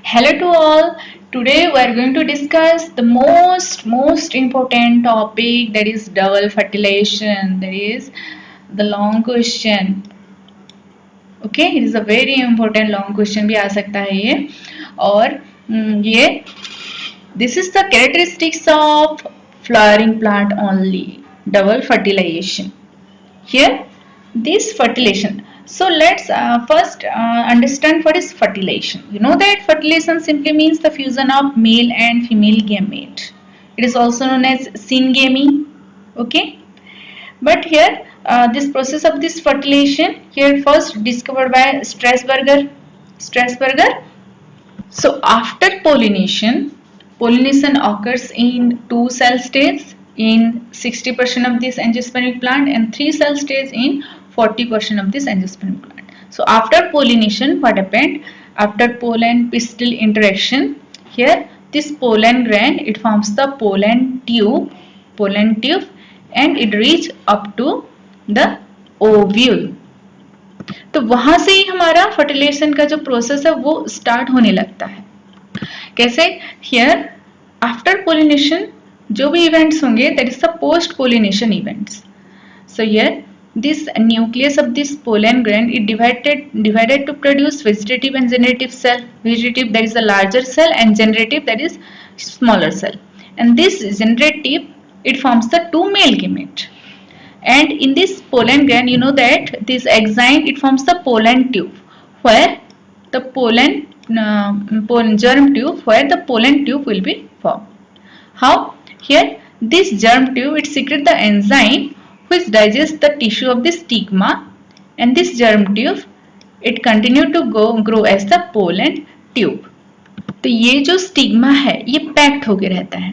Hello to all. Today we are going to discuss the most important topic, that is double fertilization. That is the long question. Okay, it is a very important long question भी आ सकता है ये. और ये this is the characteristics of flowering plant only. Double fertilization. Here this fertilization. So let's first understand what is fertilization. You know that fertilization simply means the fusion of male and female gamete. It is also known as syngamy. Okay, but here this process of this fertilization here first discovered by Strasburger. So after pollination occurs in two cell stages in 60% of this angiospermic plant and 3 cell stage in 40% of this angiospermic plant. So after pollination, what happened? After pollen pistil interaction, here this pollen grain, it forms the pollen tube, and it reach up to the ovule. तो वहां से ही हमारा fertilisation का जो process है वो start होने लगता है. कैसे? हियर आफ्टर पोलिनेशन जो भी इवेंट्स होंगे that is the post pollination events. So here this nucleus of this pollen grain is divided to produce vegetative and generative cell. Vegetative, that is the larger cell, and generative, that is smaller cell. And this generative, it forms the two male gamete. And in this pollen grain, you know that this enzyme, it forms the pollen tube, where the pollen germ tube, where the pollen tube will be formed. How? Here this germ tube, it secretes the enzyme which digests the tissue of the stigma, and this germ tube, it continue to grow as the pollen tube. तो ये जो stigma है ये packed होके रहता है.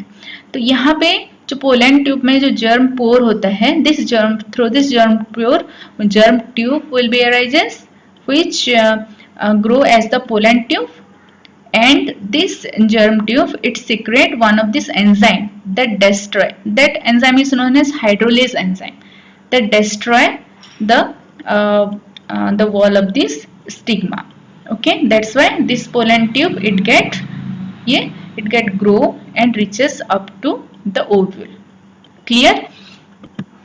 तो यहाँ पे जो पोलन ट्यूब में जो जर्म पोर होता है, this germ through this germ pore germ tube will be arises which grow as the pollen tube, and this germ tube, it secrete one of this enzyme that destroy, that enzyme is known as hydrolase enzyme, that destroy the wall of this stigma. Okay, that's why this pollen tube, it get grow and reaches up to the ovule. Clear?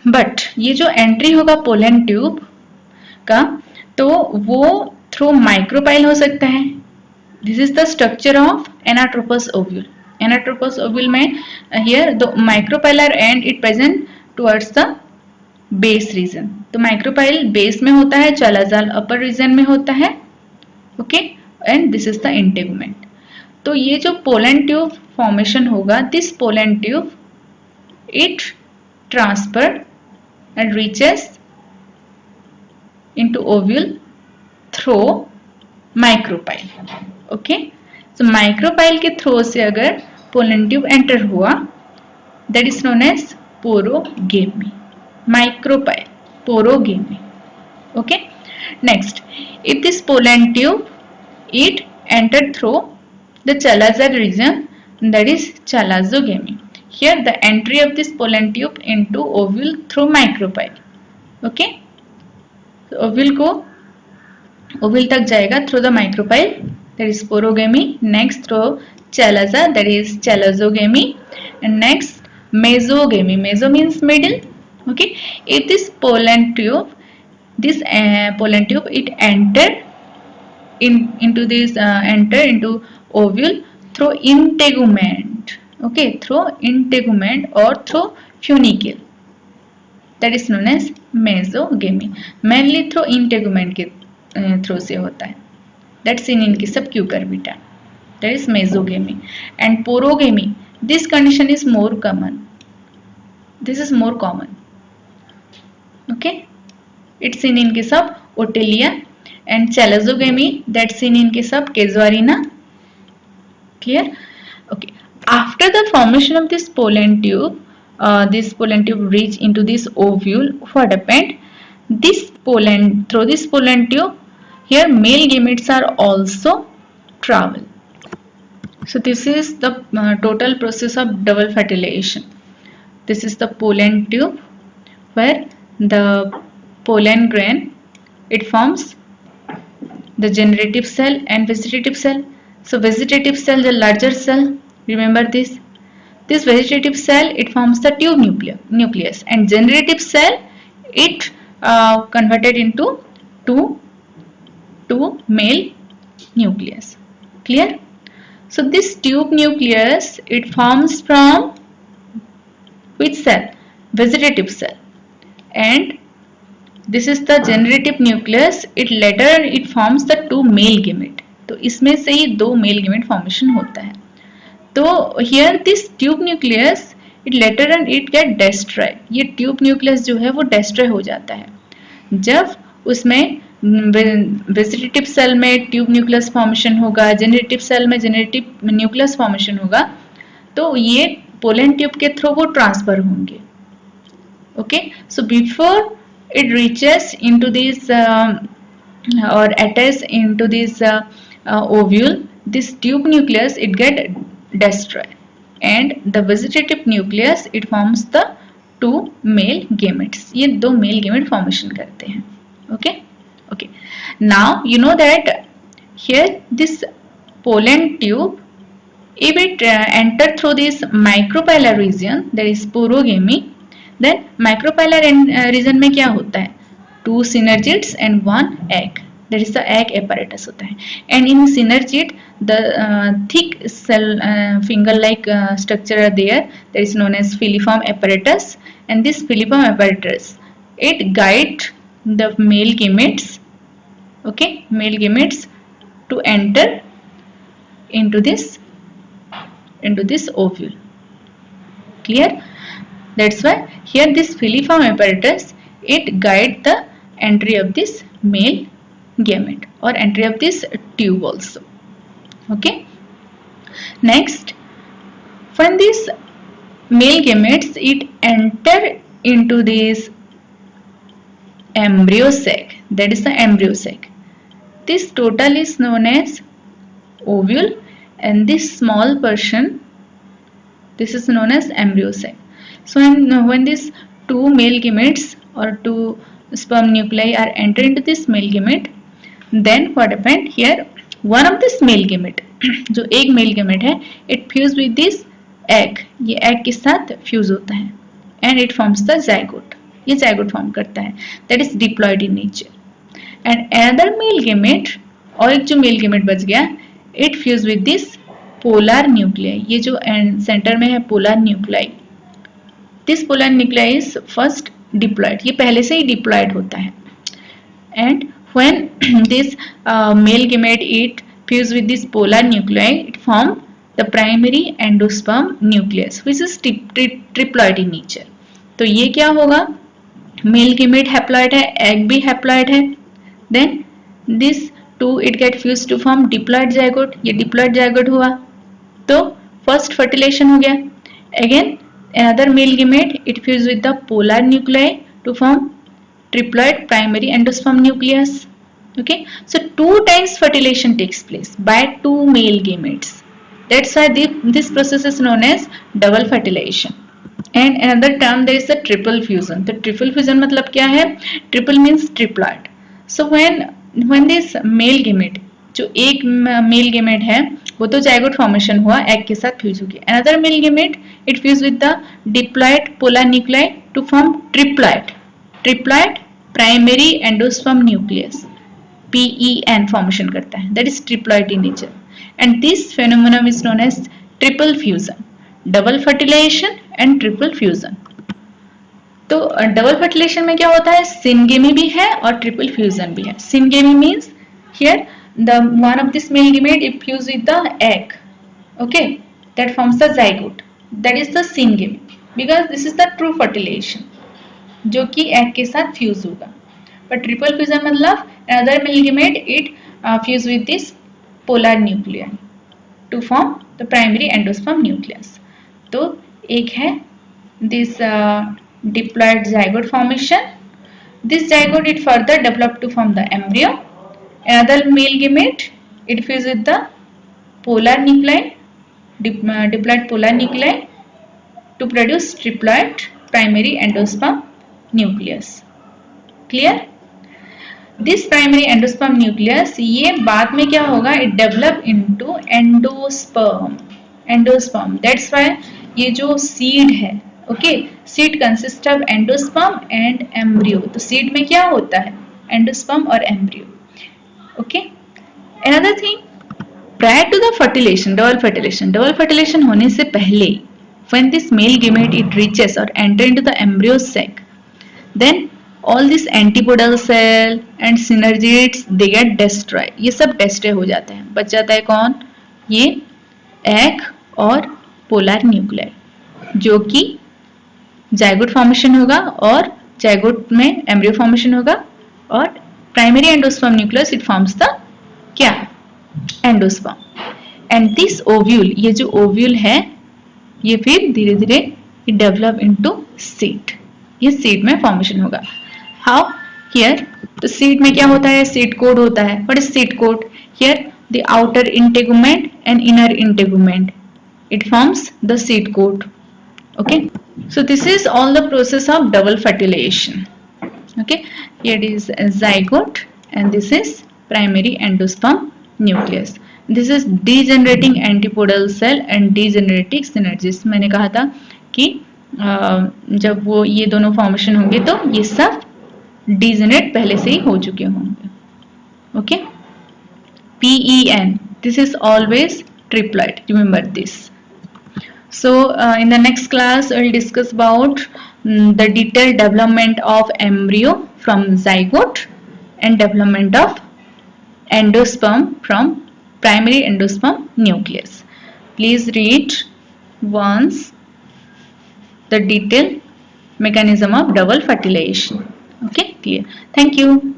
But ये जो entry होगा pollen tube का, तो वो through micropyle हो सकता है. This is the structure of anatropous ovule. Anatropous ovule में here the micropylar and it present towards the base region. तो माइक्रोपाइल बेस में होता है, चलाजाल अपर रीजन में होता है. Okay, and this is the integument. तो ये जो पोलन ट्यूब फॉर्मेशन होगा, this pollen tube it transfer and reaches into ovule through micropyle. Okay, so micropyle के थ्रू से अगर pollen tube enter हुआ, that is known as porogamy. Micropyle, porogamy. Okay, next, if this pollen tube it entered through the chalazar region, that is chalazogamy. Here the entry of this pollen tube into ovule through micropyle. Okay, so ovule तक जाएगा through the micropyle, that is porogamy. Next through chalaza, that is chalazogamy, and next mesogamy. Meso means middle. Okay, if this pollen tube it enter into ovule through integument. Okay, through integument or through funicle, that is known as mesogamy. Mainly through integument के through से होता है. That's seen in case of cucurbita. That is mesogamy. And porogamy, this condition is more common. This is more common. Okay, it's seen in case of Otelia. And chalazogamy, that's seen in case of Casuarina. Clear? Okay. After the formation of this pollen tube reach into this ovule, what happened? Through this pollen tube, here male gametes are also travel. So this is the total process of double fertilization. This is the pollen tube where the pollen grain, it forms the generative cell and vegetative cell. So vegetative cell, the larger cell, remember this. This vegetative cell, it forms the tube nucleus, and generative cell, it converted into two male nucleus. Clear? So this tube nucleus, it forms from which cell? Vegetative cell. And this is the generative nucleus. It forms the two male gamete. तो इसमें से ही दो mail gamete formation होता है. तो here this tube nucleus, it later on it get destroyed. ये tube nucleus जो है वो destroy हो जाता है. जब उसमें वेजिटेटिव सेल में ट्यूब न्यूक्लियस फॉर्मेशन होगा, जेनरेटिव सेल में जेनरेटिव न्यूक्लियस फॉर्मेशन होगा, तो ये पोलन ट्यूब के थ्रू वो ट्रांसफर होंगे. Okay, so before it reaches into this or attach into this ovule, this tube nucleus it get destroyed, and the vegetative nucleus it forms the two male gametes. ये दो male gamete formation करते हैं. Okay, now you know that here this pollen tube, if it enter through this micropylar region, that is porogamy, then micropylar region में क्या होता है? Two synergids and one egg. That is the egg apparatus होता है. And in synergid, the thick cell finger-like structure are there. That is known as filiform apparatus. And this filiform apparatus, it guide the male gametes, okay, male gametes to enter into this ovule. Clear? That's why here this filiform apparatus, it guide the entry of this male gamete or entry of this tube also. Okay. Next, when this male gametes it enter into this embryo sac, that is the embryo sac. This total is known as ovule, and this small portion, this is known as embryo sac. So when these two male gametes or two sperm nuclei are entered into this male gamete, then what happened here? One of this male gamete, जो एक male gamete है, it fuse with this egg. ये egg के साथ fuse होता है, and it forms the zygote. ये zygote form करता है. That is diploid in nature. And another male gamete, और एक जो male gamete बच गया, it fuse with this polar nuclei. ये जो center में है polar nuclei. This polar nuclei is first diploid. ये पहले से ही diploid होता है. And when this male gamete it fuse with this polar nuclei, it form the primary endosperm nucleus, which is triploid in nature. तो ये क्या होगा? Male gamete haploid है, egg भी haploid है. Then this two it get fused to form diploid zygote. ये diploid zygote हुआ. तो first fertilization हो गया. Again another male gamete it fused with the polar nuclei to form triploid primary endosperm nucleus. Okay, so two times fertilization takes place by two male gametes. That's why this process is known as double fertilization. And another term there is the triple fusion. The triple fusion मतलब क्या है? Triple means triploid. So when this male gamete, जो एक male gamete है, वो तो zygote formation हुआ, egg के साथ fuse हो गया. Another male gamete it fuse with the diploid polar nuclei to form triploid primary endosperm nucleus. PEN formation करता है. That is triploid in nature. And this phenomenon is known as triple fusion, double fertilization and triple fusion. तो double fertilisation में क्या होता है? Syngamy भी है और ट्रिपल फ्यूजन भी है. Syngamy means here the one of this male gamete it fuse with the egg, okay, that forms the zygote. That is the syngamy, because this is the true fertilization जो कि egg के साथ fuse होगा. But triple fusion मतलब another male gamete it fuse with this polar nuclei to form the primary endosperm nucleus. तो एक है this diploid zygote formation. This zygote it further developed to form the embryo. Another male gamete it fuse with the polar nuclei, diploid polar nuclei to produce triploid primary endosperm nucleus. Clear? This primary endosperm nucleus, ये बाद में क्या होगा, it develop into endosperm. Endosperm, that's why ये जो seed है, okay, seed consist of endosperm and embryo. तो seed में क्या होता है, एंडोस्पर्म और embryo. Okay, another thing, prior to the fertilization, double fertilization होने से पहले, when this male gamete it reaches or enter into the embryo sac, then all this antipodal cell and synergids they get destroyed. ये सब destroy हो जाते हैं. बच जाता है कौन, ये egg और polar nuclei, जो कि जाइगोट फॉर्मेशन होगा और जाइगोट में एम्ब्रियो फॉर्मेशन होगा और primary endosperm nucleus it forms the क्या, एंडोस्पर्म. एंड दिस ओव्यूल, ये जो ओव्यूल है ये फिर धीरे धीरे डेवलप इनटू सीड. ये सीड में फॉर्मेशन होगा. हाउ, हियर तो सीड में क्या होता है, सीड कोड होता है. What is seed code, here the outer integument and inner integument, it forms the seed code. Okay, so this is all the process of double fertilization. Okay, here is a zygote and this is primary endosperm nucleus. This is degenerating antipodal cell and degenerating synergids. मैंने कहा था कि जब वो ये दोनों formation होंगे तो ये सब degenerate पहले से ही हो चुके होंगे. Okay, PEN, this is always triploid, remember this. So in the next class we'll discuss about the detailed development of embryo from zygote and development of endosperm from primary endosperm nucleus. Please read once the detailed mechanism of double fertilization. Okay, clear. Thank you.